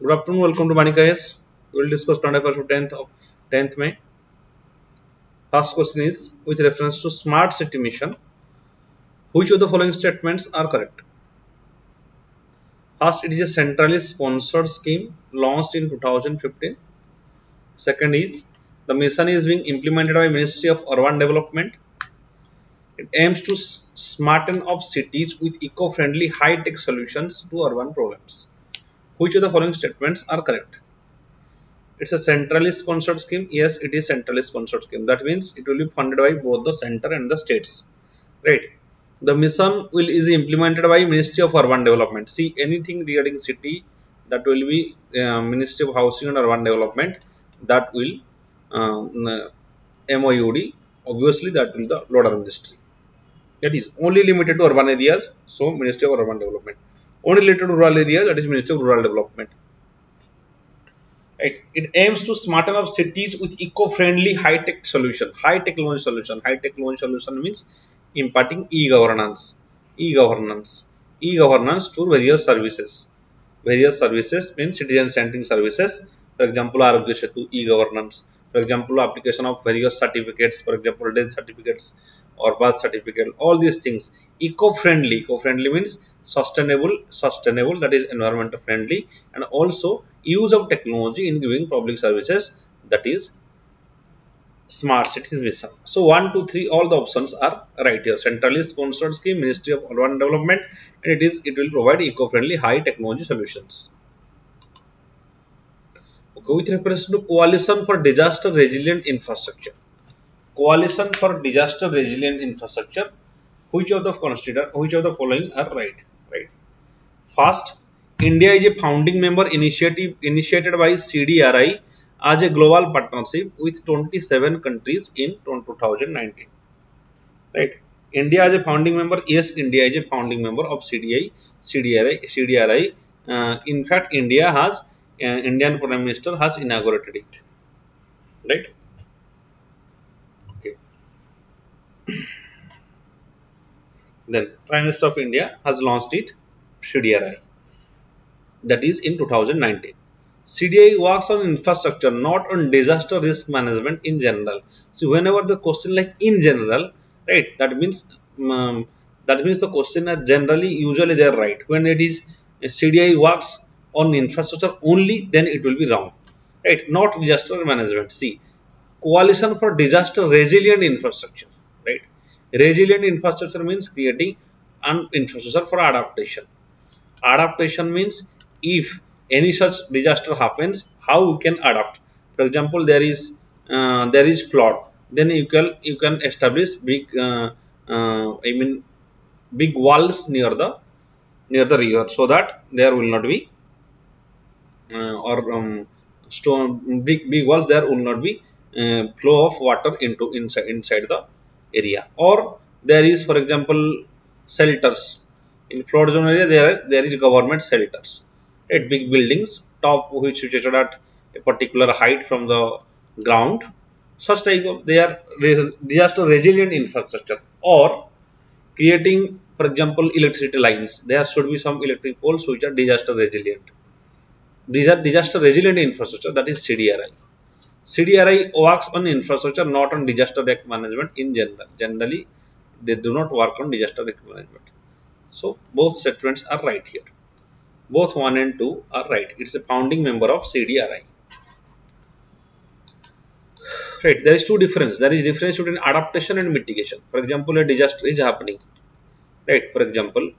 Good afternoon, welcome to VANIK-IAS. We will discuss current affairs for 10th May. First question is, with reference to Smart City Mission, which of the following statements are correct? First, it is a centrally sponsored scheme launched in 2015. Second is, the mission is being implemented by Ministry of Urban Development. It aims to smarten up cities with eco-friendly high-tech solutions to urban problems. Which of the following statements are correct? It's a centrally sponsored scheme. Yes, it is centrally sponsored scheme. That means it will be funded by both the center and the states. Right. The mission is implemented by Ministry of Urban Development. See, anything regarding city, that will be Ministry of Housing and Urban Development. That will MOUD. Obviously, that will the loader industry. That is only limited to urban areas. So, Ministry of Urban Development. Only related to rural areas. That is Ministry of Rural Development. Right. It aims to smarten up cities with eco-friendly high-tech solution. High technology solution. High technology solution means imparting e-governance. E-governance. E-governance to various services. Various services means citizen-centric services. For example, Arogya Setu e-governance. For example, application of various certificates. For example, death certificates or birth certificate. All these things. Eco-friendly. Eco-friendly means sustainable. Sustainable, that is environmental friendly, and also use of technology in giving public services, that is smart cities mission. So 1, 2, 3, all the options are right here. Centrally sponsored scheme, Ministry of Urban Development, and it will provide eco-friendly high technology solutions. Okay, with reference to Coalition for Disaster Resilient Infrastructure. Coalition for Disaster Resilient Infrastructure. Which of the following are right? Right. First, India is a founding member initiated by CDRI as a global partnership with 27 countries in 2019. Right. India is a founding member. Yes, India is a founding member of CDRI. In fact, Indian Prime Minister has inaugurated it. Right. Okay. Then Prime Minister of India has launched it, CDRI. That is in 2019. CDI works on infrastructure, not on disaster risk management in general. So whenever the question like in general, right, that means the question are usually they are right. When it is CDI works on infrastructure only, then it will be wrong, right? Not disaster management. See, Coalition for Disaster Resilient Infrastructure, right? Resilient infrastructure means creating an infrastructure for adaptation. Adaptation means if any such disaster happens, how we can adapt. For example, there is flood, then you can establish big walls near the river, so that there will not be or stone big walls, there will not be flow of water into inside the area. Or there is, for example, shelters in flood zone area. There is government shelters at big buildings top which situated at a particular height from the ground. Such type of they are disaster resilient infrastructure. Or creating, for example, electricity lines, there should be some electric poles which are disaster resilient. These are disaster resilient infrastructure, that is CDRI. CDRI works on infrastructure, not on disaster risk management in general. Generally, they do not work on disaster risk management. So both statements are right here. Both 1 and 2 are right. It's a founding member of CDRI. Right. There is two difference. There is difference between adaptation and mitigation. For example, a disaster is happening. Right. For example,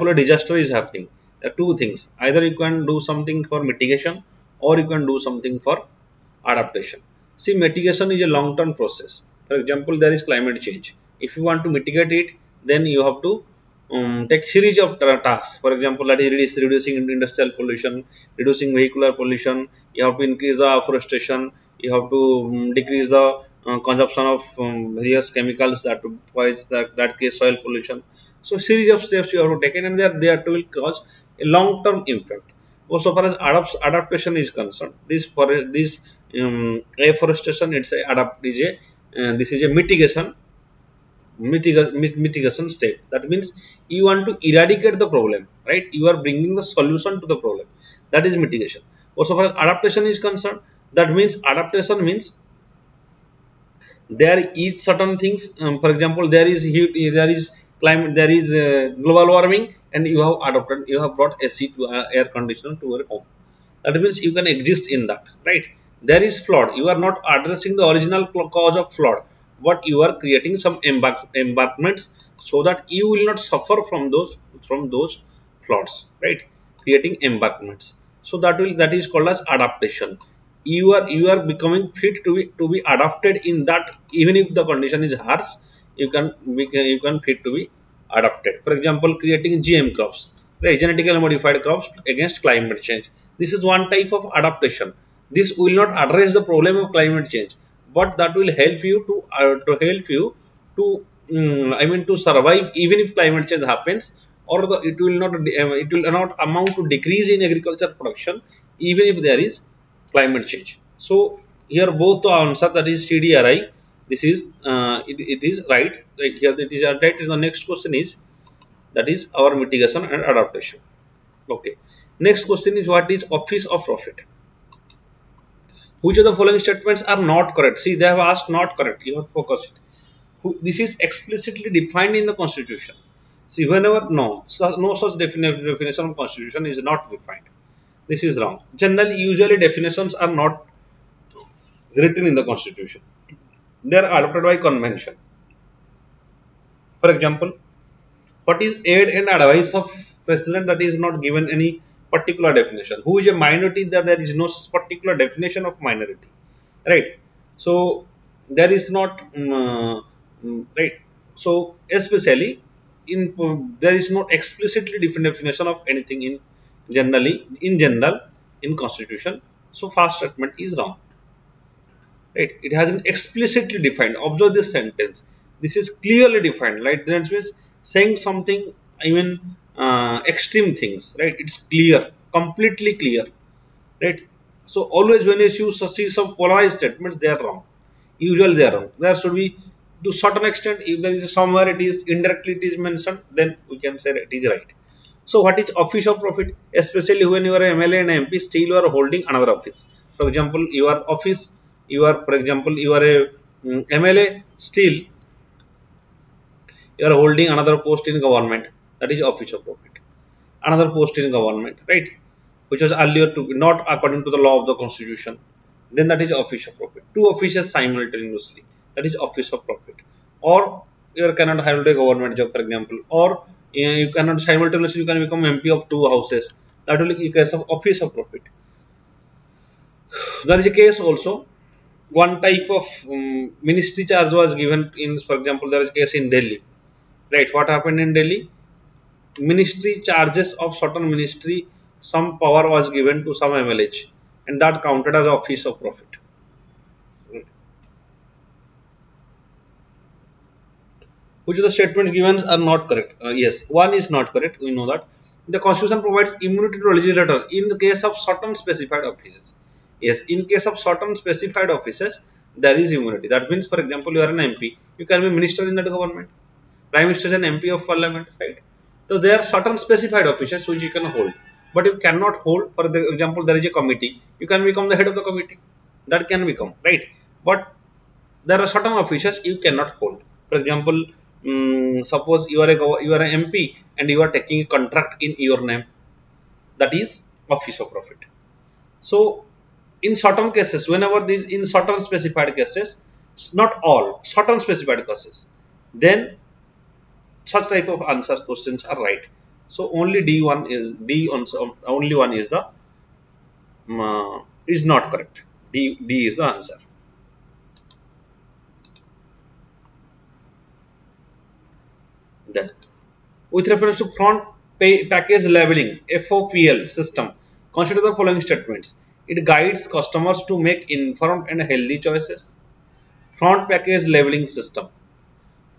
a disaster is happening. There are two things. Either you can do something for mitigation or you can do something for adaptation. See, mitigation is a long-term process. For example, there is climate change. If you want to mitigate it, then you have to take series of tasks. For example, that is reducing industrial pollution, reducing vehicular pollution. You have to increase the afforestation. You have to decrease the consumption of various chemicals that cause that cause soil pollution. So series of steps you have to take, and they will cause a long-term impact. So far as adaptation is concerned, this afforestation, this is a mitigation. mitigation state. That means you want to eradicate the problem, right? You are bringing the solution to the problem. That is mitigation. Also, far as adaptation is concerned, that means adaptation means there is certain things. For example, there is heat, there is climate, there is global warming, and you have adopted, you have brought AC to air conditioner to your home. That means you can exist in that, right? There is flood, you are not addressing the original cause of flood, but you are creating some embankments so that you will not suffer from those floods, right? Creating embankments, so that is called as adaptation. You are becoming fit to be adapted in that. Even if the condition is harsh, you can fit to be adapted. For example, creating GM crops, right? Genetically modified crops against climate change. This is one type of adaptation. This will not address the problem of climate change, but that will help you to I mean to survive even if climate change happens, or it will not amount to decrease in agriculture production even if there is climate change. So here both the answer, that is CDRI, this is it is right. Like here it is right. The next question is, that is our mitigation and adaptation. Okay. Next question is, what is office of profit? Which of the following statements are not correct? See, they have asked not correct. You have focused. This is explicitly defined in the Constitution. See, whenever no such definition of Constitution is not defined. This is wrong. Generally, usually definitions are not written in the Constitution. They are adopted by convention. For example, what is aid and advice of president? That is not given any particular definition. Who is a minority? That there is no particular definition of minority, right? So there is not right. So especially there is no explicitly different definition of anything in general in Constitution. So first statement is wrong. Right? It has been explicitly defined. Observe this sentence. This is clearly defined. Right? That means saying something, I mean, extreme things. Right? It's clear, completely clear. Right? So always when you see some polarized statements, they are wrong. Usually they are wrong. There should be, to certain extent, if there is somewhere it is indirectly it is mentioned, then we can say it is right. So what is office of profit? Especially when you are a MLA and MP, still you are holding another office. For example, your office, you are, for example, you are a MLA, still you are holding another post in government. That is office of profit. Another post in government, right? Which was earlier to be not according to the law of the Constitution. Then that is office of profit. Two offices simultaneously. That is office of profit. Or you cannot hold a government job, for example, or you cannot simultaneously you can become MP of two houses. That will be a case of office of profit. There is a case also. One type of ministry charge was given in, for example, there is a case in Delhi. Right? What happened in Delhi? Ministry charges of certain ministry, some power was given to some MLH, and that counted as office of profit. Which of the statements given are not correct? Yes, one is not correct. We know that the Constitution provides immunity to legislator in the case of certain specified offices. Yes, in case of certain specified offices, there is immunity. That means, for example, you are an MP, you can be minister in that government. Prime Minister is an MP of Parliament, right? So there are certain specified offices which you can hold, but you cannot hold. For example, there is a committee, you can become the head of the committee. That can become, right? But there are certain offices you cannot hold. For example, suppose you are an MP and you are taking a contract in your name. That is office of profit. So in certain cases, whenever these in certain specified cases, not all, certain specified cases, then such type of answers questions are right. So only D1 is only one is the is not correct. D is the answer. Then, with reference to front package labeling (FOPL) system, consider the following statements. It guides customers to make informed and healthy choices. Front package labeling system.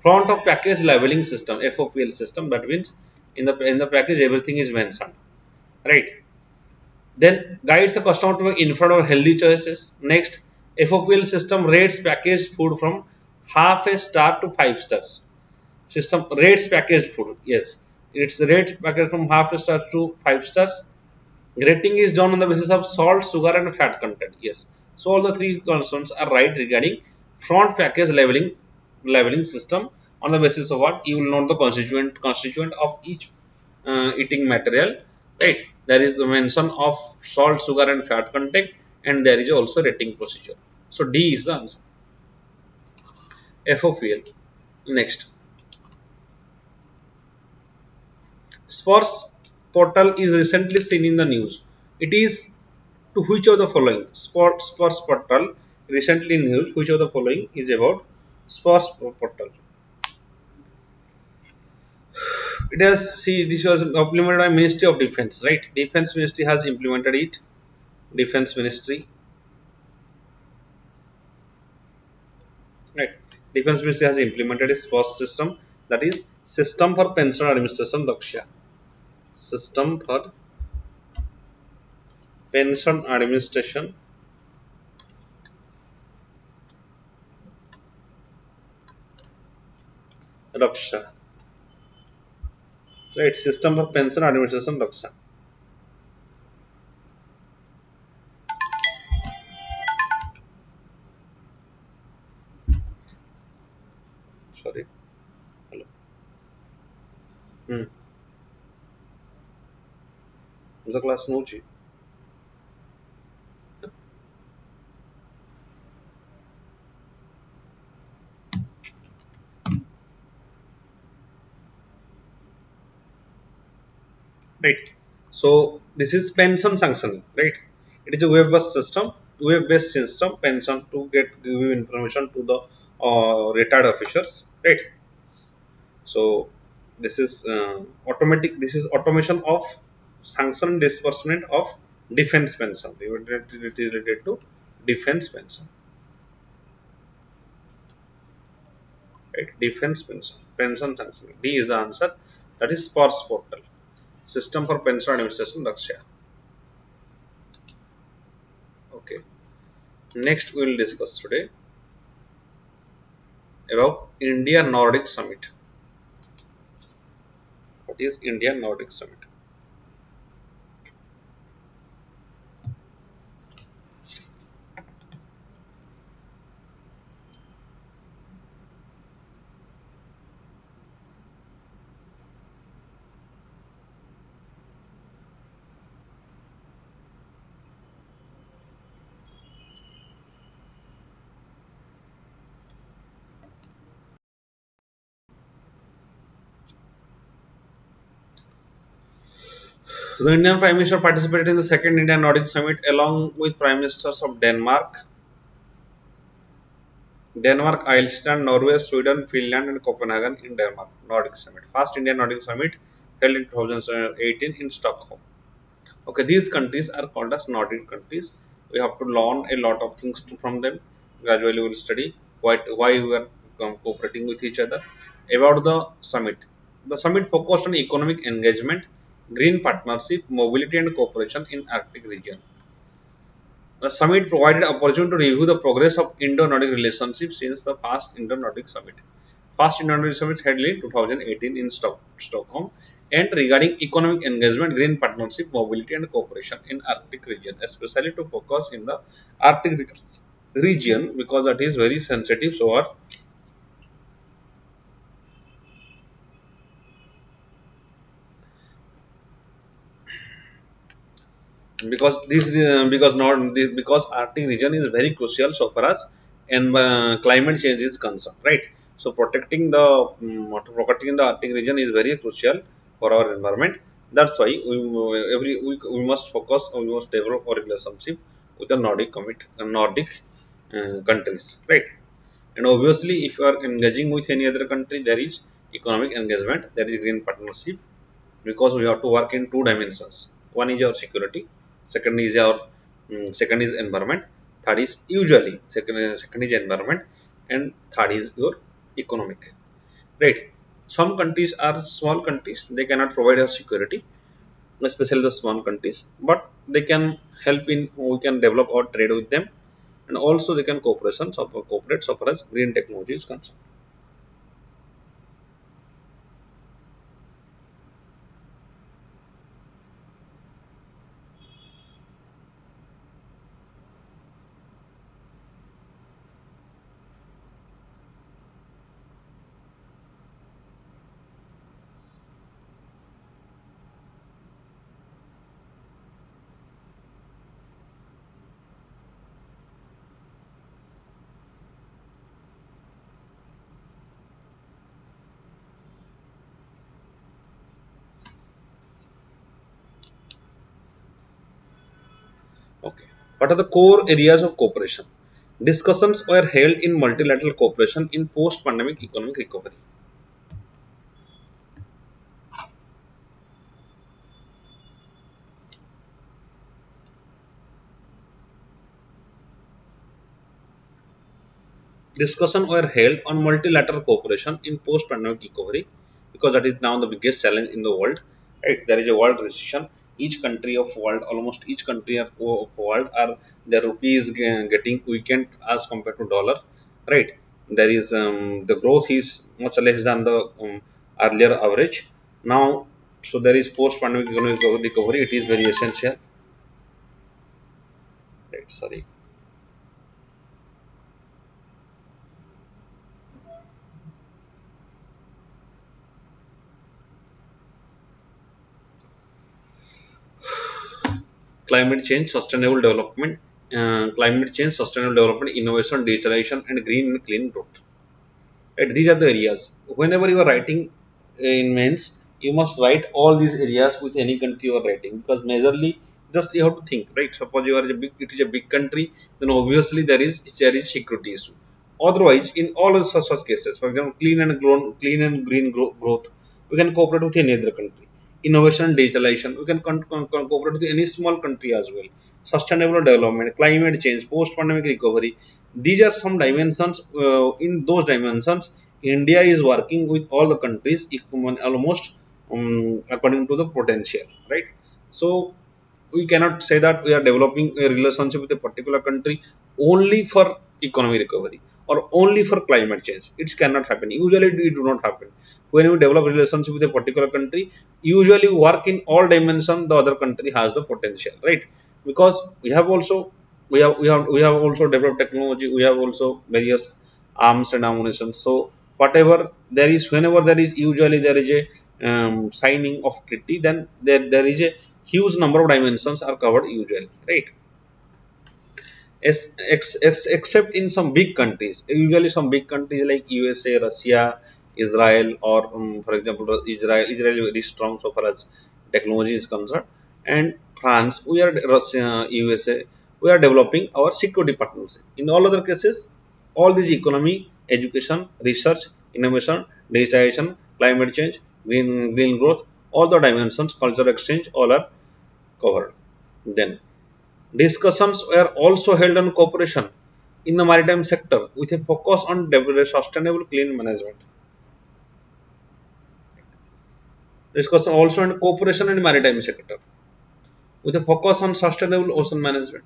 Front of package labeling system (FOPL) system. That means in the package everything is mentioned, right? Then guides the customer to make informed or healthy choices. Next, FOPL system rates packaged food from half a star to 5 stars. System rates packaged food. Yes, it's rates packaged from half stars to 5 stars. Rating is done on the basis of salt, sugar, and fat content. Yes. So all the three concerns are right regarding front package labeling system. On the basis of what you will know the constituent of each eating material. Right. There is the mention of salt, sugar, and fat content, and there is also rating procedure. So D is the answer. FOPL. Next, Sparse Portal is recently seen in the news. It is to which of the following? Sparse Portal recently in news. Which of the following is about Sparse Portal? It has see this was implemented by Ministry of Defense, right? Defense Ministry has implemented it. Defense Ministry, right? Defense Ministry has implemented a Sparse system, that is System for Pension Administration Daksha. System for Pension Administration Daksha. Right, System for Pension Administration Daksha. Sorry. Hello. Hmm. The class no G. Right. So this is pension sanctioning, right? It is a web-based system pension to give information to the retired officers, right? So this is automatic. This is automation of sanction disbursement of defense pension. It is related to defense pension, right? Defense pension, pension sanctioning. D is the answer. That is Sparse Portal, System for Pension Administration, Daksha. Okay. Next, we will discuss today about India Nordic Summit. What is India Nordic Summit? The Indian Prime Minister participated in the second India Nordic Summit along with Prime Ministers of Denmark, Iceland, Norway, Sweden, Finland, and Copenhagen in Denmark. Nordic Summit. First Indian Nordic Summit held in 2018 in Stockholm. Okay, these countries are called as Nordic countries. We have to learn a lot of things from them. Gradually, we will study why we are cooperating with each other. About the summit, the summit focused on economic engagement, green partnership, mobility, and cooperation in Arctic region. The summit provided opportunity to review the progress of Indo-Nordic relationship since the past Indo-Nordic summit. First Indo-Nordic summit held in 2018 in Stockholm, and regarding economic engagement, green partnership, mobility, and cooperation in Arctic region, especially to focus in the Arctic region because that is very sensitive. So, because Arctic region is very crucial so far as and climate change is concerned, right? So protecting the Arctic region is very crucial for our environment. That's why we must focus or we must develop our relationship with the Nordic countries, right? And obviously if you are engaging with any other country, there is economic engagement, there is green partnership, because we have to work in two dimensions. One is our security, second is environment, third is usually second is environment, and third is your economic, right? Some countries are small countries, they cannot provide us security, especially the small countries, but they can help in, we can develop our trade with them, and also they can cooperate so far as green technology is concerned. Okay. What are the core areas of cooperation? Discussions were held in multilateral cooperation in post-pandemic economic recovery. Discussions were held on multilateral cooperation in post-pandemic recovery because that is now the biggest challenge in the world. Right? There is a world recession. Each country of world, almost each country of world, are their rupee is getting weakened as compared to dollar. Right? There is the growth is much less than the earlier average. Now, so there is post-pandemic economic recovery. It is very essential. Right? Sorry. Climate change, sustainable development, innovation, digitalization, and green and clean growth. Right? These are the areas. Whenever you are writing in mains, you must write all these areas with any country you are writing because majorly just you have to think. Right? Suppose you are it is a big country, then obviously there is security issue. Otherwise, in all of such cases, for example, clean and green growth, we can cooperate with any other country. Innovation and digitalization, we can cooperate with any small country as well. Sustainable development, climate change, post-pandemic recovery. These are some dimensions. In those dimensions, India is working with all the countries almost according to the potential, right? So we cannot say that we are developing a relationship with a particular country only for economic recovery or only for climate change. It cannot happen. Usually it do not happen. When you develop relationship with a particular country, usually work in all dimensions the other country has the potential, right? Because we have also developed technology, we have also various arms and ammunition. So whatever there is, whenever there is, usually there is a signing of treaty, then there is a huge number of dimensions are covered usually, right? Except in some big countries, usually some big countries like USA, Russia, Israel, or for example Israel is very strong so far as technology is concerned, and France, we are Russia, USA, we are developing our security partnership. In all other cases, all these economy, education, research, innovation, digitization, climate change, green growth, all the dimensions, cultural exchange, all are covered. Then discussions were also held on cooperation in the maritime sector with a focus on sustainable clean management. Discussion also on cooperation in maritime sector with a focus on sustainable ocean management.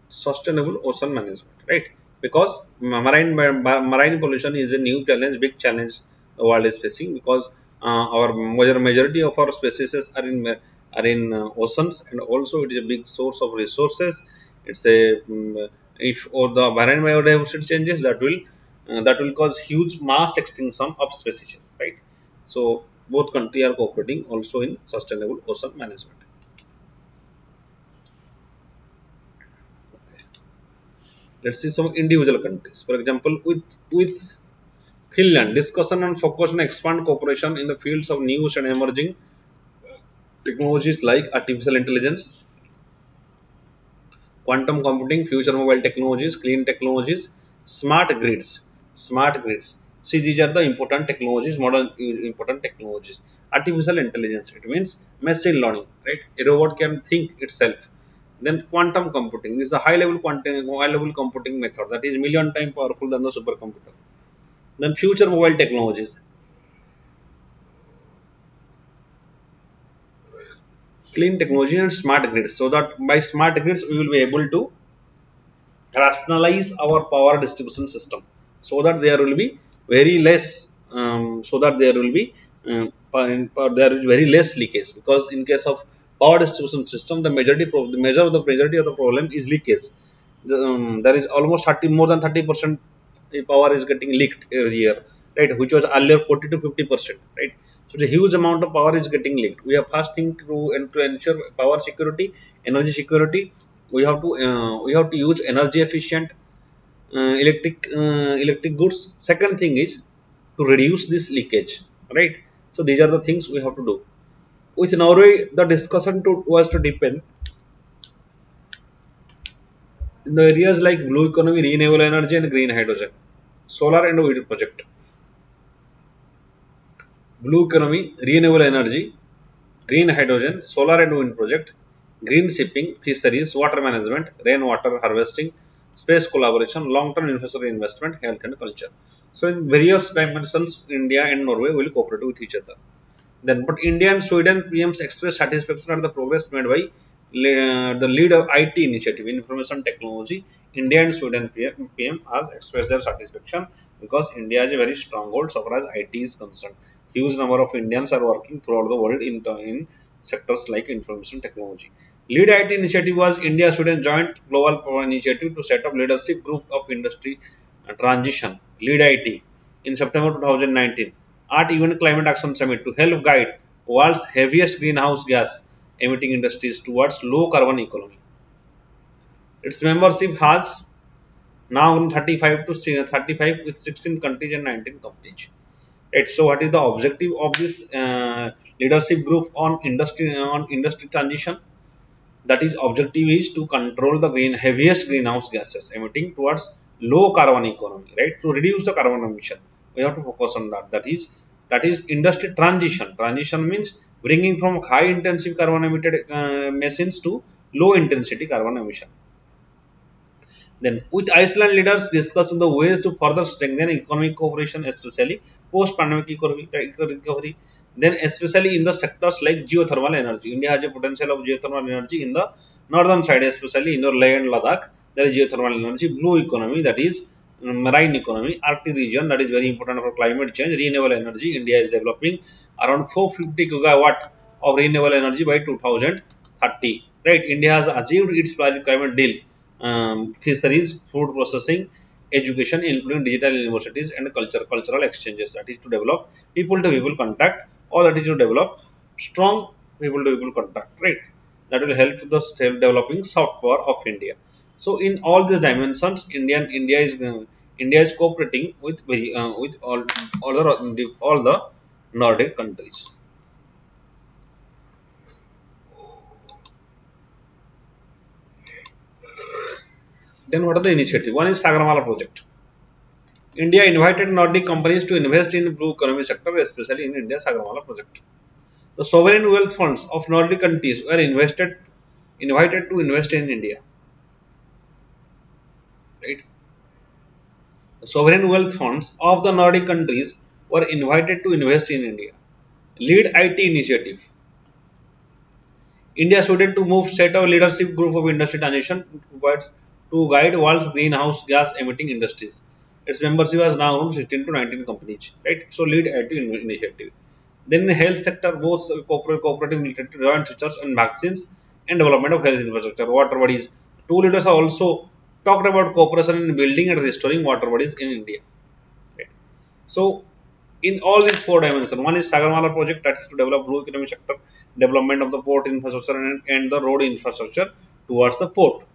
Sustainable ocean management, right? Because marine pollution is a new challenge, big challenge the world is facing, because our majority of our species are in oceans, and also it is a big source of resources. It's a if or the marine biodiversity changes, that will cause huge mass extinction of species, right? So both countries are cooperating also in sustainable ocean management. Let's see some individual countries. For example, with Finland, discussion on focus on expand cooperation in the fields of news and emerging technologies like artificial intelligence, quantum computing, future mobile technologies, clean technologies, smart grids. Smart grids. See, these are the important technologies, modern important technologies. Artificial intelligence, it means machine learning, right? A robot can think itself. Then quantum computing, this is a high level computing method that is million times powerful than the supercomputer. Then future mobile technologies, clean technology, and smart grids. So that by smart grids we will be able to rationalize our power distribution system, so that there will be very less so that there will be there is very less leakage, because in case of power distribution system, the majority of the problem is leakage. There is almost 30, more than 30% power is getting leaked every year, right? Which was earlier 40 to 50%, right? So the huge amount of power is getting leaked. We are first thing to ensure power security, energy security. We have to use energy efficient electric goods. Second thing is to reduce this leakage, right? So these are the things we have to do. With Norway, the discussion was to deepen in the areas like blue economy, renewable energy, and green hydrogen, solar and wind project. Blue economy, renewable energy, green hydrogen, solar and wind project, green shipping, fisheries, water management, rainwater harvesting, space collaboration, long-term infrastructure investment, health and culture. So in various dimensions, India and Norway will cooperate with each other. Then, but India and Sweden PMs expressed satisfaction at the progress made by the lead of IT initiative, information technology. India and Sweden PM has expressed their satisfaction because India is a very stronghold so far as IT is concerned. Huge number of Indians are working throughout the world in sectors like information technology. Lead IT initiative was India Sweden joint global initiative to set up leadership group of industry transition. Lead IT in September 2019 at UN Climate Action Summit to help guide world's heaviest greenhouse gas emitting industries towards low carbon economy. Its membership has now grown 35 to 35 with 16 countries and 19 companies. Right. So, what is the objective of this leadership group on industry transition? That is objective is to control the heaviest greenhouse gases emitting towards low carbon economy, right? To reduce the carbon emission, we have to focus on that is industry transition means bringing from high intensive carbon emitted machines to low intensity carbon emission. Then, with Iceland leaders discussing the ways to further strengthen economic cooperation, especially post-pandemic economic recovery. Then, especially in the sectors like geothermal energy, India has a potential of geothermal energy in the northern side, especially in the Leh and Ladakh. There is geothermal energy, blue economy, that is marine economy, Arctic region, that is very important for climate change, renewable energy. India is developing around 450 gigawatt of renewable energy by 2030. Right, India has achieved its Paris climate deal, fisheries, food processing, education, including digital universities and cultural exchanges. That is to develop people-to-people contact, or that is to develop strong people-to-people contact. Right, that will help the developing soft power of India. So, in all these dimensions, India is cooperating with all the Nordic countries. Then, what are the initiative? One is Sagarmala project. India invited Nordic companies to invest in blue economy sector, especially in India's Sagarmala project. The sovereign wealth funds of Nordic countries were invited to invest in India. Right? The sovereign wealth funds of the Nordic countries were invited to invest in India. Lead IT initiative. India Sweden to move set a leadership group of industry transition to guide world's greenhouse gas emitting industries. Its membership has now grown 16 to 19 companies. Right? So lead IT initiative. Then in the health sector, both cooperative related to joint research and vaccines and development of health infrastructure, water bodies. Two leaders have also talked about cooperation in building and restoring water bodies in India. Right. So, in all these four dimensions, one is Sagarmala project, that is to develop blue economy sector, development of the port infrastructure and the road infrastructure towards the port.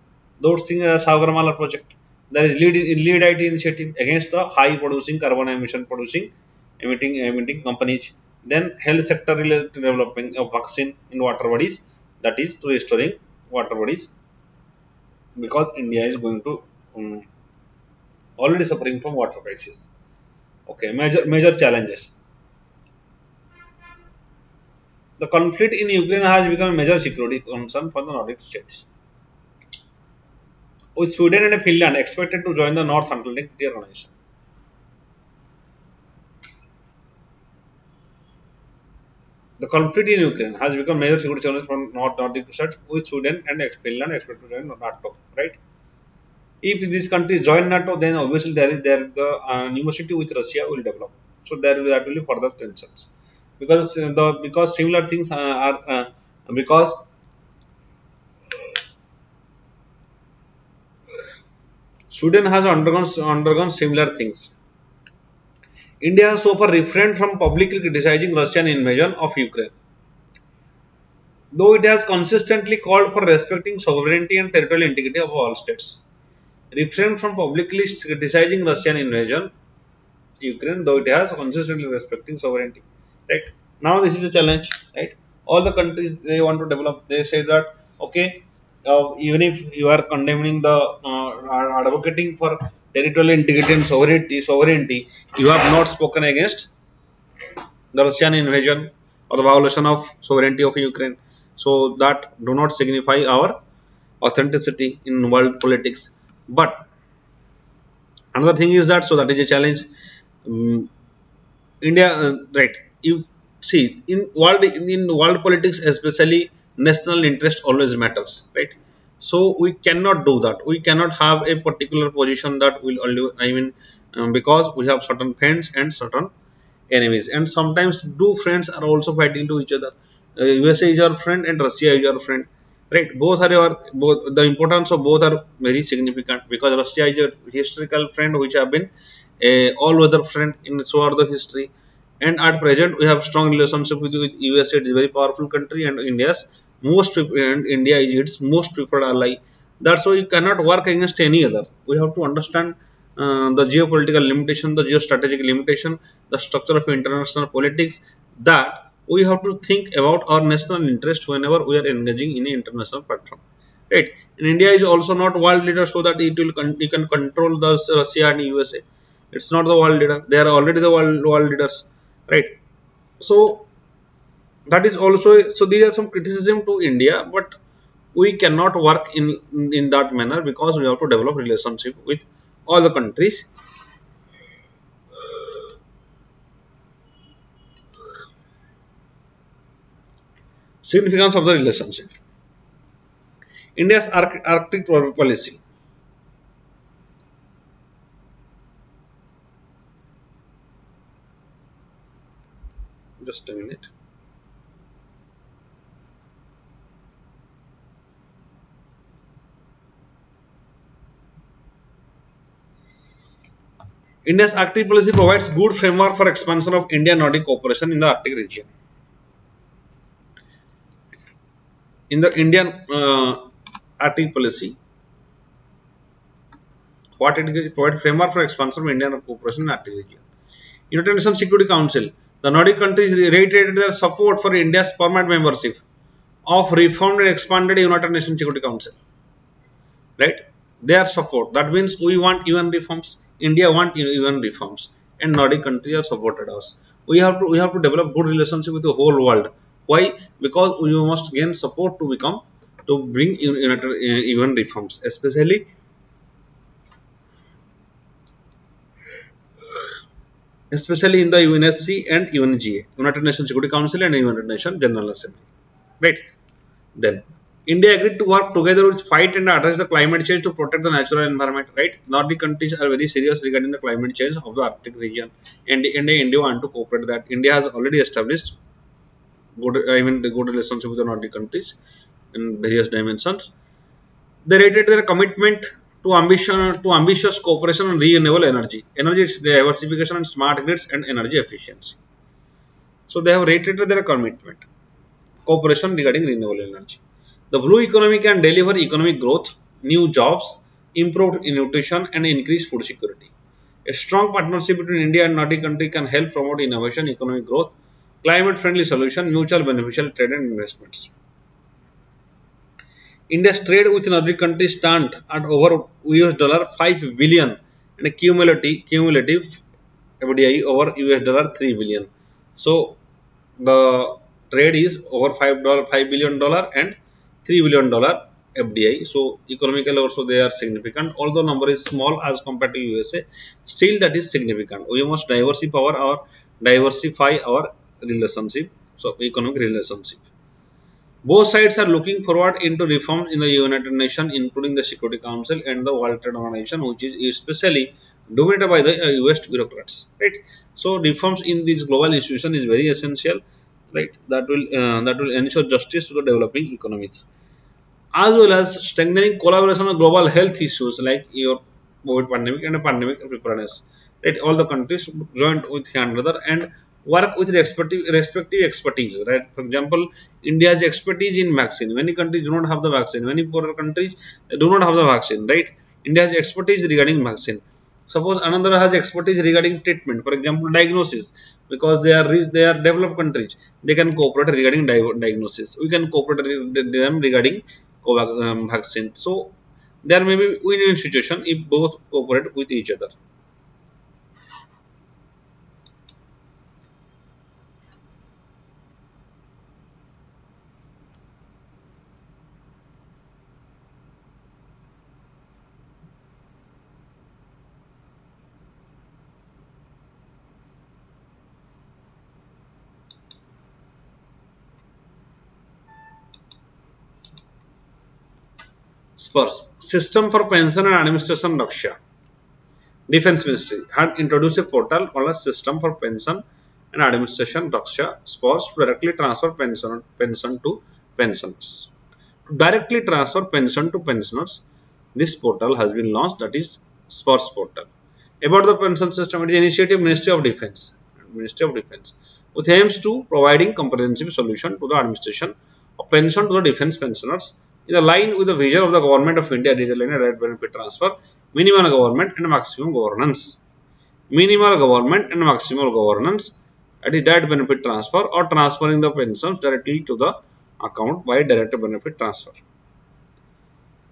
Those things are Sagarmala project. There is lead IT initiative against the high producing carbon emission producing emitting companies. Then health sector related to developing a vaccine in water bodies, that is to restoring water bodies, because India is going to already suffering from water crisis. Okay, major challenges. The conflict in Ukraine has become a major security concern for the Nordic states, with Sweden and Finland expected to join the North Atlantic Treaty Organization. The conflict in Ukraine has become a major security challenge for Nordic states, with Sweden and Finland expected to join NATO. Right? If these countries join NATO, then obviously the animosity with Russia will develop. So that will be further tensions, because similar things are because Sweden has undergone similar things. India has so far refrained from publicly criticizing Russian invasion of Ukraine, though it has consistently called for respecting sovereignty and territorial integrity of all states. Refrained from publicly criticizing Russian invasion Ukraine, though it has consistently respecting sovereignty. Right now, this is a challenge. Right, All the countries they want to develop, they say that okay, even if you are condemning the are advocating for territorial integrity and sovereignty, you have not spoken against the Russian invasion or the violation of sovereignty of Ukraine. So that do not signify our authenticity in world politics. But another thing is that, so that is a challenge. Um, India, right? You see, in world politics, especially national interest always matters, right? So we cannot do that. We cannot have a particular position that will only. I mean, because we have certain friends and certain enemies, and sometimes two friends are also fighting to each other. USA is your friend and Russia is your friend, right? Both are your both. The importance of both are very significant because Russia is a historical friend which have been a all-weather friend in throughout the history, and at present we have strong relationship with USA. It is a very powerful country, and India is its most preferred ally. That's why you cannot work against any other. We have to understand the geopolitical limitation, the geostrategic limitation, the structure of international politics, that we have to think about our national interest whenever we are engaging in an international platform. Right? And India is also not world leader, so that it can control the Russia and USA. It's not the world leader; they are already the world leaders, right? So that is also, so there are some criticism to India, but we cannot work in that manner because we have to develop relationship with all the countries. Significance of the relationship. India's Arctic policy. Just a minute. India's Arctic policy provides good framework for expansion of India-Nordic cooperation in the Arctic region. In the Indian Arctic policy, what it provides framework for expansion of Indian cooperation in the Arctic region. United Nations Security Council. The Nordic countries reiterated their support for India's permanent membership of reformed and expanded United Nations Security Council. Right? Their support. That means we want UN reforms. India want UN reforms, and Nordic countries have supported us. We have to develop good relationship with the whole world. Why? Because we must gain support to bring UN reforms, especially in the UNSC and UNGA, United Nations Security Council and United Nations General Assembly. Right? Then India agreed to work together with fight and address the climate change to protect the natural environment. Right? Nordic countries are very serious regarding the climate change of the Arctic region, and India want to cooperate that. India has already established the good relationship with the Nordic countries in various dimensions. They rated their commitment to ambitious cooperation on renewable energy diversification and smart grids and energy efficiency. So they have rated their commitment, cooperation regarding renewable energy. The blue economy can deliver economic growth, new jobs, improved nutrition, and increased food security. A strong partnership between India and Nordic countries can help promote innovation, economic growth, climate-friendly solution, mutual beneficial trade and investments. India's trade with Nordic countries stand at over $5 billion and a cumulative FDI over $3 billion. So the trade is over $5 billion and $3 billion FDI. So economically also they are significant. Although number is small as compared to USA, still that is significant. We must diversify our relationship. So economic relationship. Both sides are looking forward into reforms in the United Nations, including the Security Council and the World Trade Organization, which is especially dominated by the US bureaucrats. Right. So reforms in this global institution is very essential. Right. That will ensure justice to the developing economies, as well as strengthening collaboration on global health issues like your COVID pandemic and a pandemic preparedness. Right, all the countries joined with one another and work with respective expertise. Right, for example, India's expertise in vaccine. Many countries do not have the vaccine. Many poorer countries do not have the vaccine. Right, India's expertise regarding vaccine. Suppose another has expertise regarding treatment, for example diagnosis, because they are developed countries, they can cooperate regarding diagnosis. We can cooperate them regarding vaccine. So there may be win-win situation if both cooperate with each other. Sparse System for Pension and Administration Raksha. Defense Ministry had introduced a portal called a System for Pension and Administration Raksha Sparse to directly transfer pension to pensioners. To directly transfer pension to pensioners, this portal has been launched, that is Sparse Portal. About the pension system, it is initiative Ministry of Defense. Ministry of Defense with aims to providing comprehensive solution to the administration of pension to the defense pensioners in line with the vision of the Government of India, detailed in a direct benefit transfer, minimal government and maximum governance. Minimal government and maximal governance at the direct benefit transfer or transferring the pensions directly to the account by direct benefit transfer.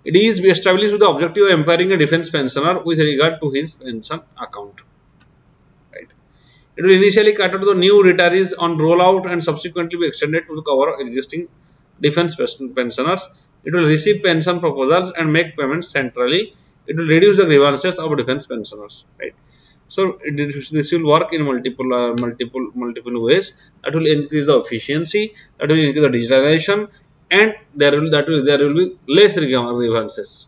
It is established with the objective of empowering a defense pensioner with regard to his pension account. Right. It will initially cater to the new retirees on rollout and subsequently be extended to cover existing defense pensioners. It will receive pension proposals and make payments centrally. It will reduce the grievances of defense pensioners. Right. So this will work in multiple ways. That will increase the efficiency, that will increase the digitalization, and there will be less grievances.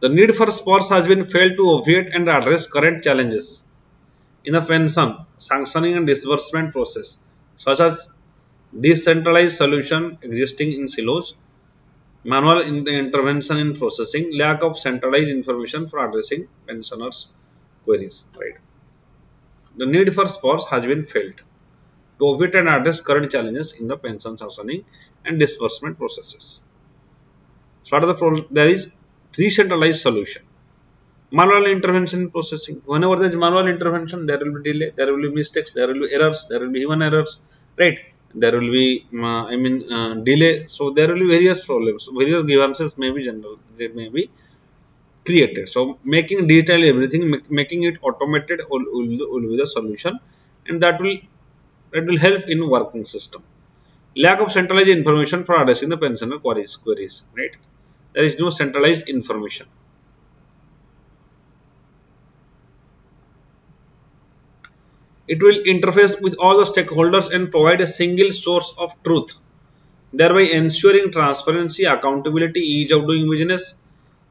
The need for Sparse has been felt to obviate and address current challenges in the pension sanctioning and disbursement process, such as decentralized solution existing in silos, manual intervention in processing, lack of centralized information for addressing pensioners' queries. Right. The need for Sparse has been felt to obviate and address current challenges in the pension sanctioning and disbursement processes. So, there is decentralized solution. Manual intervention in processing. Whenever there is manual intervention, there will be delay, there will be mistakes, there will be errors, there will be human errors, right? There will be, delay. So there will be various problems, various grievances may be general, they may be created. So making digital everything, making it automated will be the solution, and that will help in working system. Lack of centralized information for addressing the pensioner queries, right? There is no centralized information. It will interface with all the stakeholders and provide a single source of truth, thereby ensuring transparency, accountability, ease of doing business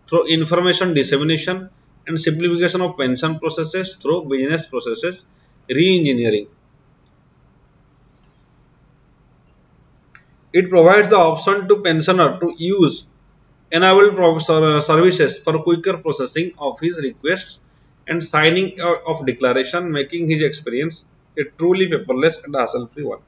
through information dissemination, and simplification of pension processes through business processes re-engineering. It provides the option to pensioner to use enabled services for quicker processing of his requests and signing of declaration, making his experience a truly paperless and hassle-free one.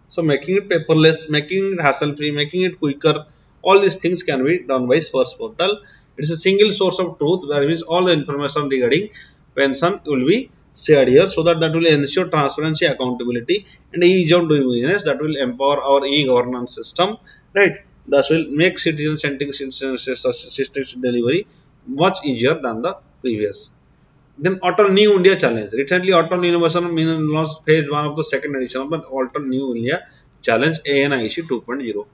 So making it paperless, making it hassle-free, making it quicker, all these things can be done by Sparse Portal. It is a single source of truth where means all the information regarding pension will be shared here, so that will ensure transparency, accountability, and ease of doing business. That will empower our e-governance system, right? That will make citizen-centric system delivery much easier than the previous. Then Auto New India Challenge. Recently, Auto Innovation launched phase 1 of the second edition of the Auto New India Challenge ANIC 2.0.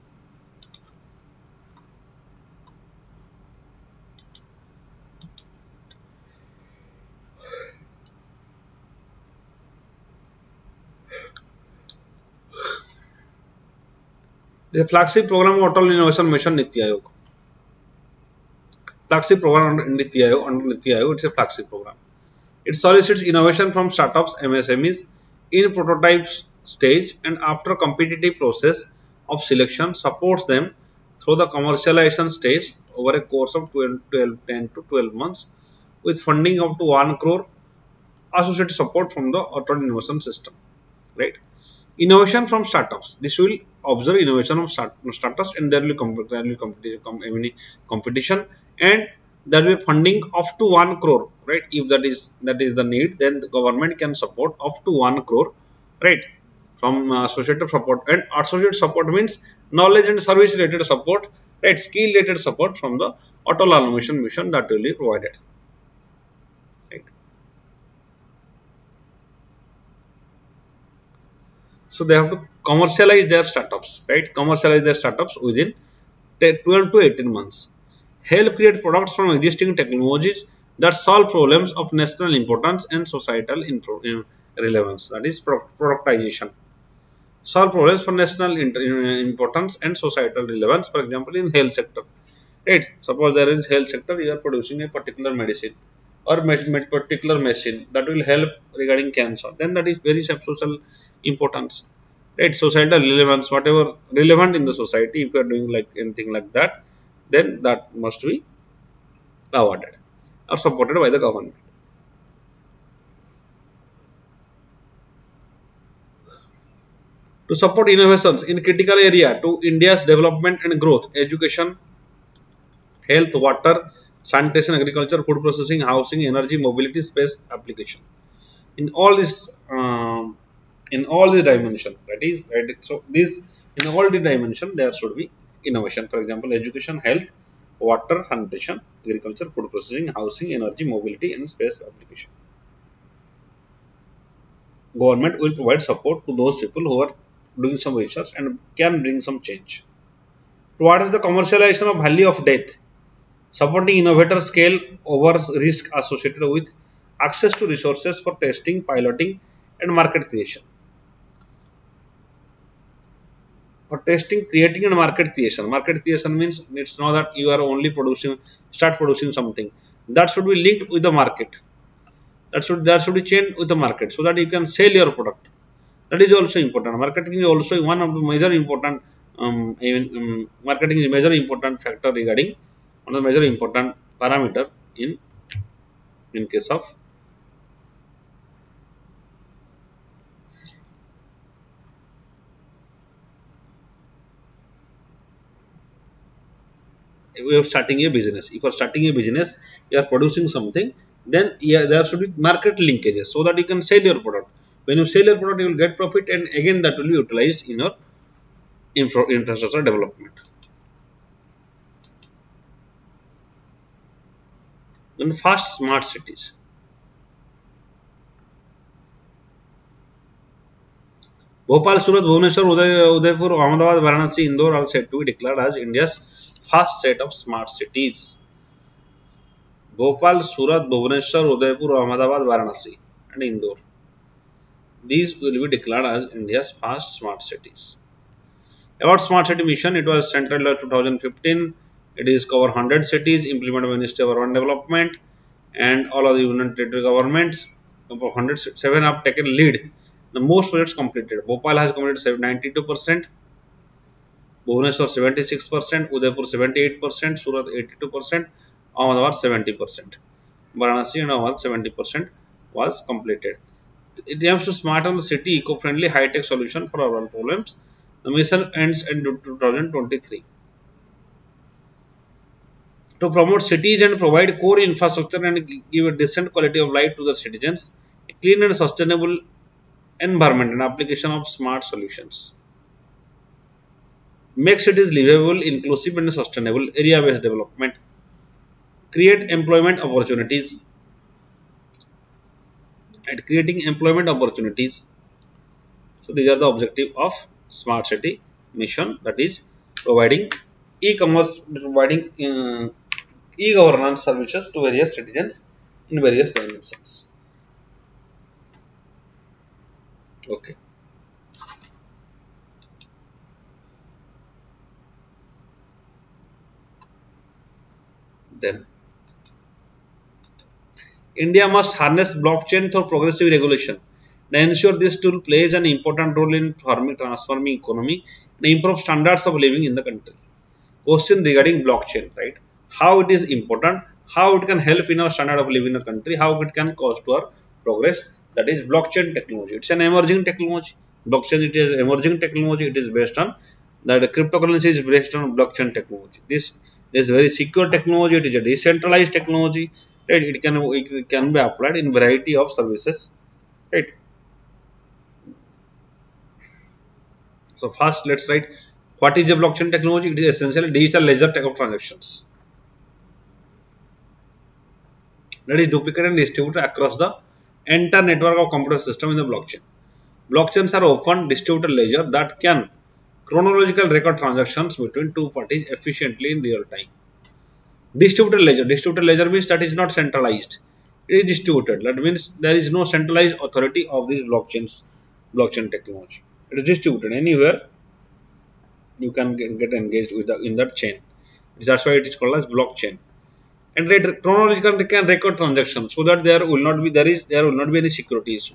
The flagship program of Auto Innovation Mission Niti Aayog. Flagship program under Niti Aayog, it's a flagship program. It solicits innovation from startups, MSMEs in prototype stage, and after competitive process of selection supports them through the commercialization stage over a course of 10 to 12 months with funding up to 1 crore associated support from the autonomous innovation system, right? Innovation from startups. This will observe innovation of startups, and there will be competition, and there will be funding up to 1 crore, right? If that is the need, then the government can support up to 1 crore, right? From associated support, and associated support means knowledge and service related support, right? Skill related support from the autonomous mission that will be provided, right? So they have to commercialize their startups, right? Commercialize their startups within 12 to 18 months. Help create products from existing technologies that solve problems of national importance and societal relevance. That is productization. Solve problems for national importance and societal relevance. For example, in health sector, right? Suppose there is health sector, you are producing a particular medicine or particular machine that will help regarding cancer. Then that is very social importance, right? Societal relevance, whatever relevant in the society. If you are doing like anything like that, then that must be awarded or supported by the government. To support innovations in critical area to India's development and growth, education, health, water, sanitation, agriculture, food processing, housing, energy, mobility, space application. In all this, in all these dimension, that is right. So this in all the dimension there should be innovation. For example, education, health, water, sanitation, agriculture, food processing, housing, energy, mobility, and space application. Government will provide support to those people who are doing some research and can bring some change. What is the commercialization of value of death? Supporting innovator scale over risk associated with access to resources for testing, piloting, and market creation. For testing, creating, and market creation. Market creation means it's not that you are only start producing something. That should be linked with the market. That should be changed with the market so that you can sell your product. That is also important. Marketing is also one of the major important. Marketing is a major important factor regarding one of the major important parameter in case of we are starting a business. If you are starting a business, you are producing something, then there should be market linkages so that you can sell your product. When you sell your product, you will get profit, and again that will be utilized in your infrastructure development. Then fast smart cities. Bhopal, Surat, Bhubaneswar, Udaipur, Ahmedabad, Varanasi, Indore are said to be declared as India's first set of smart cities. Bhopal, Surat, Bhubaneswar, Udaipur, Ahmedabad, Varanasi, and Indore. These will be declared as India's first smart cities. About smart city mission, it was central 2015. It is cover 100 cities implemented by Ministry of Urban Development and all of the union territory governments. 107 have taken lead. The most projects completed. Bhopal has completed 92%, Bhubaneswar 76%, Udaipur 78%, Surat 82%, Ahmedabad 70%. Varanasi and Ahmedabad 70% was completed. It aims to smarten the city, eco-friendly, high-tech solution for urban problems. The mission ends in 2023. To promote cities and provide core infrastructure and give a decent quality of life to the citizens, a clean and sustainable environment and application of smart solutions. Make cities livable, inclusive and sustainable, area-based development. Create employment opportunities. And creating employment opportunities. So these are the objective of smart city mission, that is providing e-commerce, providing e-governance services to various citizens in various dimensions. Okay. Then India must harness blockchain through progressive regulation and ensure this tool plays an important role in transforming economy and improve standards of living in the country. Question regarding blockchain, right? How it is important, how it can help in our standard of living in the country, how it can cause to our progress, that is blockchain technology. It's an emerging technology. Blockchain, it is emerging technology. It is based on that cryptocurrency is based on blockchain technology. This is very secure technology. It is a decentralized technology. Right? It can be applied in variety of services. Right. So first, let's write what is a blockchain technology. It is essentially digital ledger type of transactions that is duplicated and distributed across the entire network of computer system in the blockchain. Blockchains are often distributed ledger that can chronological record transactions between two parties efficiently in real time. Distributed ledger means that is not centralized. It is distributed. That means there is no centralized authority of these blockchain technology. It is distributed anywhere. You can get engaged with in that chain. That's why it is called as blockchain. And chronological can record transactions so that there will not be any security issue.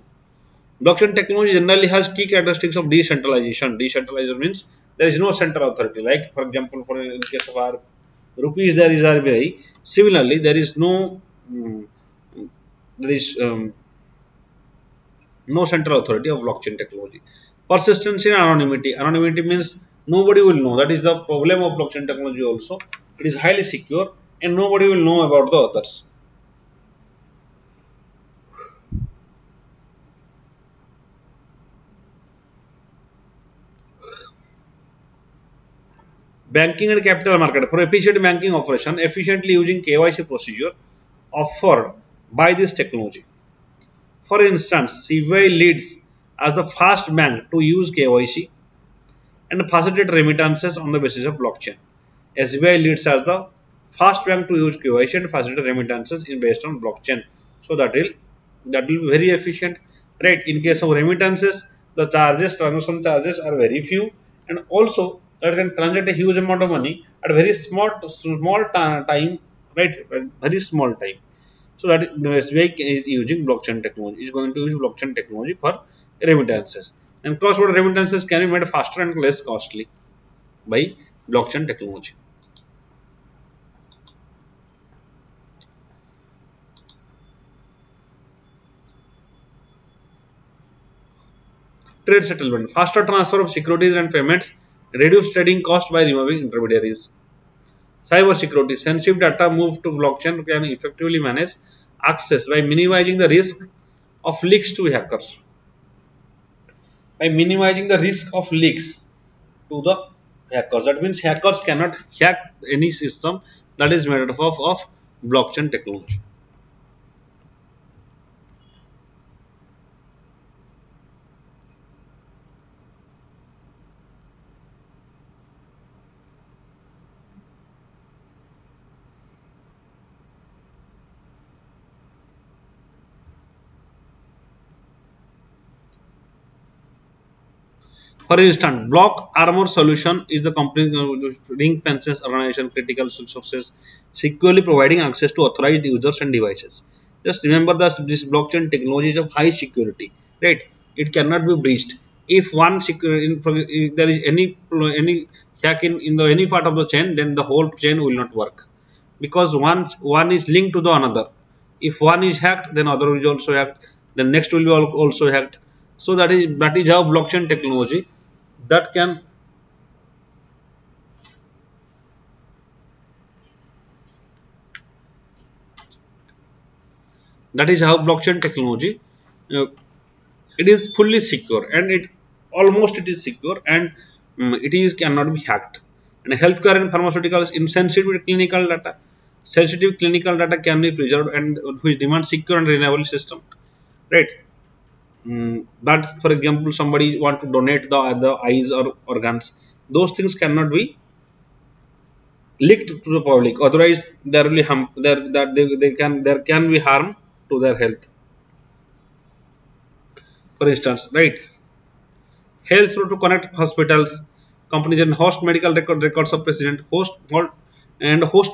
Blockchain technology generally has key characteristics of decentralization. Decentralization means there is no central authority. Like for example, for in case of our rupees, there is RBI. Similarly, there is no central authority of blockchain technology. Persistence and anonymity. Anonymity means nobody will know. That is the problem of blockchain technology also. It is highly secure and nobody will know about the others. Banking and capital market. For efficient banking operation, efficiently using KYC procedure offered by this technology. For instance, CBI leads as the first bank to use KYC and facilitate remittances on the basis of blockchain. SBI leads as the first bank to use KYC and facilitate remittances in based on blockchain. So that will be very efficient, right? In case of remittances, the transaction charges are very few, and also that can transact a huge amount of money at a very small time, right? Very small time. So that the SBI is using blockchain technology. Is going to use blockchain technology for remittances, and cross-border remittances can be made faster and less costly by blockchain technology. Trade settlement, faster transfer of securities and payments, reduce trading cost by removing intermediaries. Cyber security, sensitive data moved to blockchain can effectively manage access by minimizing the risk of leaks to hackers. By minimizing the risk of leaks to the hackers. That means hackers cannot hack any system that is made up of blockchain technology. For instance, Block Armor Solution is the company ring fences organization critical resources securely providing access to authorized users and devices. Just remember that this blockchain technology is of high security, right? It cannot be breached. If if there is any hack in the any part of the chain, then the whole chain will not work because one is linked to the another. If one is hacked, then other is also hacked. Then next will be also hacked. So that is how blockchain technology that can that is how blockchain technology uh, it is fully secure and it is secure and it is cannot be hacked. And healthcare and pharmaceuticals in sensitive clinical data can be preserved and which demand secure and reliable system, right? But for example, somebody want to donate the eyes or organs, those things cannot be leaked to the public, otherwise there will be harm there can be harm to their health. For instance, right, health to connect hospitals, companies and host medical records of president, host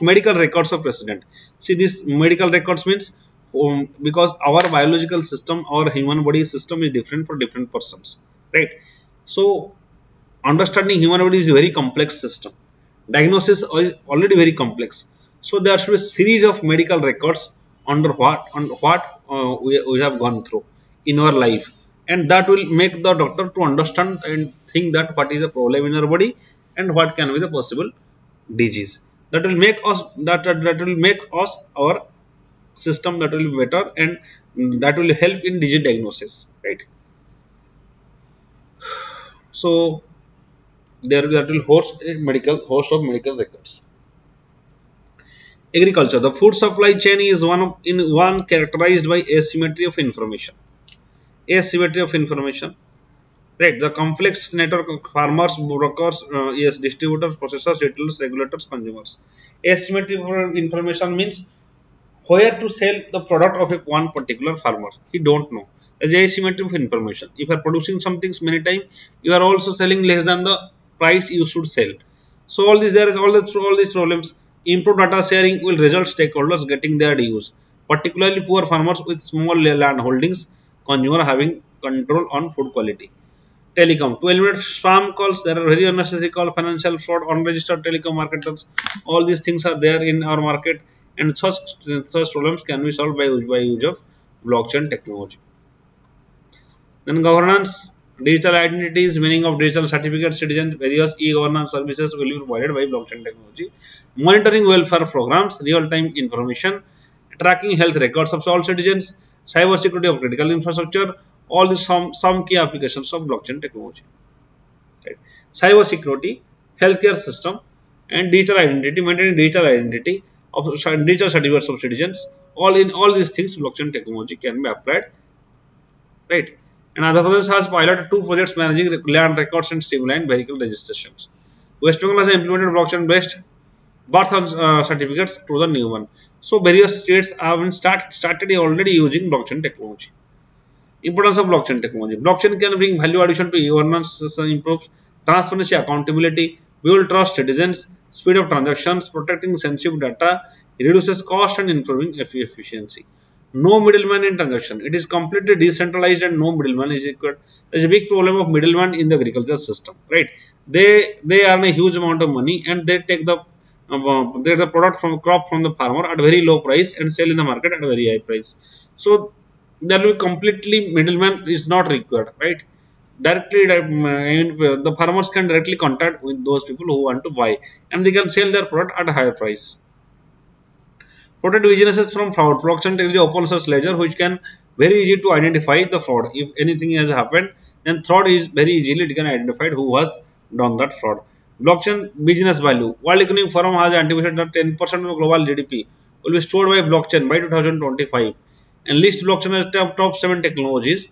medical records of president. See, this medical records means because our biological system, our human body system is different for different persons, right? So understanding human body is a very complex system. Diagnosis is already very complex. So there should be a series of medical records under what we have gone through in our life, and that will make the doctor to understand and think that what is the problem in our body and what can be the possible disease. That will make us that will make us our system that will be better, and that will help in disease diagnosis, right? So there that will host a medical host of medical records. Agriculture. The food supply chain is one characterized by asymmetry of information. Asymmetry of information. Right. The complex network of farmers, brokers, yes, distributors, processors, retailers, regulators, consumers. Asymmetry of information means where to sell the product of one particular farmer. He don't know. There's asymmetry of information. If you are producing something many times, you are also selling less than the price you should sell. So all this there is all these problems. Improved data sharing will result stakeholders getting their dues, particularly poor farmers with small land holdings, consumer having control on food quality. Telecom. To eliminate spam calls, there are very unnecessary call, financial fraud, unregistered telecom marketers. All these things are there in our market, and such problems can be solved by use of blockchain technology. Then governance, digital identities, meaning of digital certificates, citizens, various e-governance services will be provided by blockchain technology. Monitoring welfare programs, real-time information, tracking health records of all citizens, cyber security of critical infrastructure, all these some key applications of blockchain technology. Right. Cyber security, healthcare system, and digital identity, maintaining digital identity of digital certificates of citizens. All these things, blockchain technology can be applied, right? And Andhra Pradesh has piloted two projects managing land records and streamlined vehicle registrations. West Bengal has implemented blockchain-based birth certificates to the new one. So various states have been started already using blockchain technology. Importance of blockchain technology. Blockchain can bring value addition to governance, improves transparency, accountability, build trust citizens, speed of transactions, protecting sensitive data, reduces cost and improving efficiency. No middleman in transaction. It is completely decentralized and no middleman is required. There is a big problem of middleman in the agriculture system, right? They earn a huge amount of money and they take the product from crop from the farmer at very low price and sell in the market at a very high price. So there will be completely middleman is not required, right? Directly, the farmers can directly contact with those people who want to buy, and they can sell their product at a higher price. Protect businesses from fraud. Blockchain technology opens a ledger which can very easy to identify the fraud. If anything has happened, then fraud is very easily it can identify who has done that fraud. Blockchain business value. World Economic Forum has anticipated that 10% of global GDP will be stored by blockchain by 2025, and list blockchain as top 7 technologies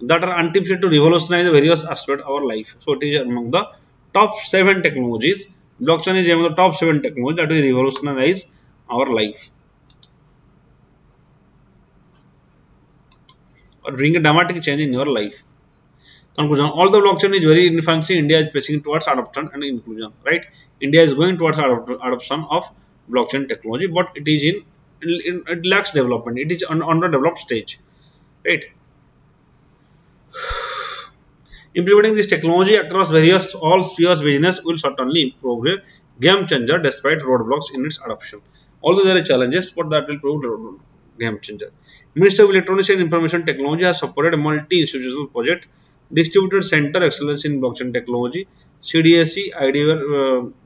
that are anticipated to revolutionize the various aspects of our life. So it is among the top 7 technologies. Blockchain is among the top 7 technologies that will revolutionize our life or bring a dramatic change in your life. Conclusion. Although blockchain is very infancy, India is pressing towards adoption and inclusion. Right? India is going towards adoption of blockchain technology, but it is it lacks development. It is on underdeveloped stage. Right? Implementing this technology across various all spheres of business will certainly prove a game changer despite roadblocks in its adoption. Although there are challenges, but that will prove a game changer. Ministry of Electronics and Information Technology has supported a multi-institutional project, Distributed Center Excellence in Blockchain Technology, CDSC,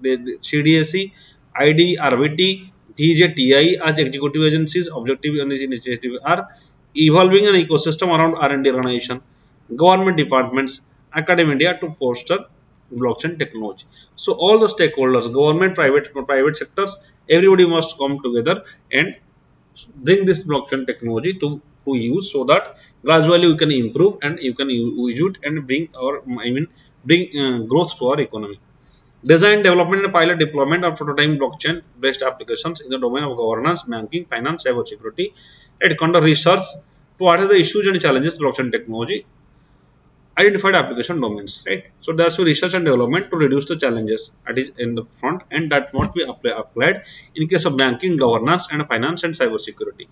CDSC, IDRBT, DJTI as executive agencies. Objective in this initiative are evolving an ecosystem around R&D organization, government departments, academia to foster blockchain technology. So all the stakeholders, government, private sectors, everybody must come together and bring this blockchain technology to use, so that gradually we can improve and you can use it and bring our bring growth to our economy. Design, development and pilot deployment of prototype blockchain based applications in the domain of governance, banking, finance, cyber security, and conduct research to address the issues and challenges blockchain technology identified application domains, right? So that's why research and development to reduce the challenges that is in the front, and that what we applied in case of banking, governance and finance and cyber security.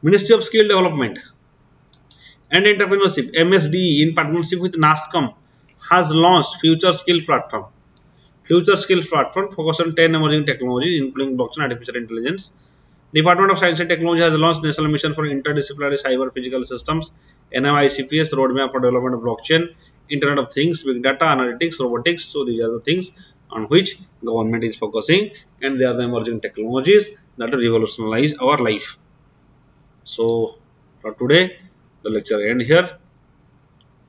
Ministry of Skill Development and Entrepreneurship, MSDE, in partnership with NASCOM has launched Future Skill Platform. Future Skills Platform focus on 10 emerging technologies, including blockchain, artificial intelligence. Department of Science and Technology has launched National Mission for Interdisciplinary Cyber Physical Systems, NMICPS, Roadmap for Development of Blockchain, Internet of Things, Big Data, Analytics, Robotics. So these are the things on which government is focusing, and they are the emerging technologies that will revolutionize our life. So for today, the lecture end here.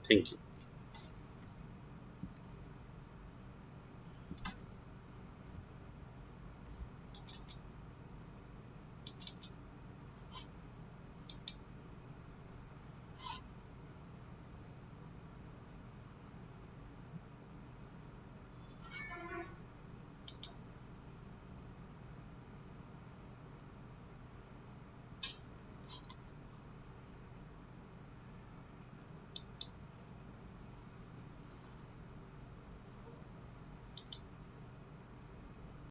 Thank you.